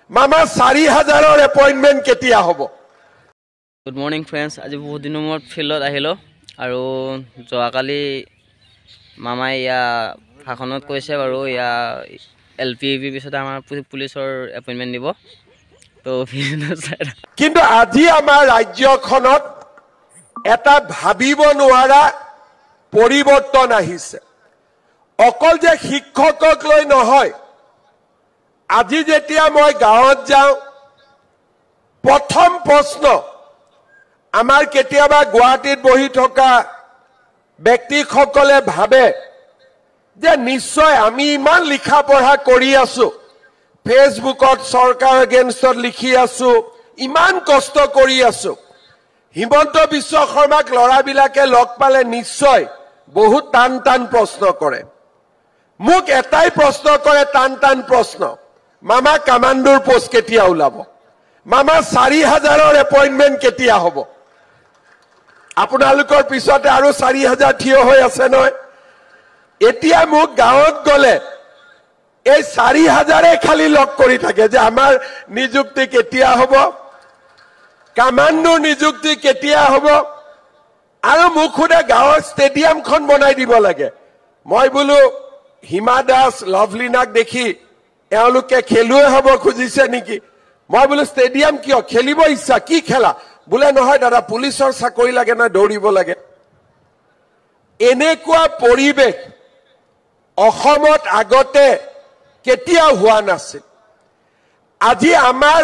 মামা 4000 এপইন্টমেন্ট কেতিয়া হ'ব? গুড মৰ্নিং ফ্ৰেণ্ডছ, আজি বহুত দিনৰ মূৰত ফিল্ডত আহিলোঁ আৰু যোৱাকালি মামাই ভাষণত কৈছে বাৰু LPV পিছতে আমাৰ পুলিচৰ এপইণ্টমেণ্ট দিব। তো কিন্তু আজি আমাৰ ৰাজ্যখনত এটা ভাবিব নোৱাৰা পৰিৱৰ্তন আহিছে। অকল যে শিক্ষকক লৈ নহয়, আজি যেতিয়া মই গাঁৱত যাওঁ, প্ৰথম প্ৰশ্ন আমাৰ কেতিয়াবা গুৱাহাটীত বহি থকা ব্যক্তিসকলে ভাবে যে নিশ্চয় আমি ইমান লিখা পঢ়া কৰি আছো, ফেচবুকত চৰকাৰ এগেইনষ্টত লিখি আছো, ইমান কষ্ট কৰি আছো, হিমন্ত বিশ্ব শৰ্মাক ল'ৰাবিলাকে লগ পালে নিশ্চয় বহুত টান টান প্ৰশ্ন কৰে। মোক এটাই প্ৰশ্ন কৰে, টান টান প্ৰশ্ন, মামা কামাণ্ডোৰ পোষ্ট কেতিয়া ওলাব? মামা 4000 এপইন্টমেন্ট কেতিয়া হ'ব? আপোনালোকৰ পিছতে আৰু 4000 থিয় হৈ আছে নহয়। এতিয়া মোক গাঁৱত গ'লে এই 4000 খালি লগ কৰি থাকে যে আমাৰ নিযুক্তি কেতিয়া হ'ব, কামাণ্ডোৰ নিযুক্তি কেতিয়া হ'ব, আৰু মোক সোধে গাঁৱৰ ষ্টেডিয়ামখন বনাই দিব লাগে। মই বোলো হিমা দাস, লভলিনাক দেখি এওঁলোকে খেলুৱৈ হ'ব খুজিছে নেকি? মই বোলো ষ্টেডিয়াম কিয়, খেলিব ইচ্ছা, কি খেলা? বোলে নহয় দাদা, পুলিচৰ চাকৰি লাগে না, দৌৰিব লাগে। এনেকুৱা পৰিৱেশ অসমত আগতে কেতিয়াও হোৱা নাছিল। আজি আমাৰ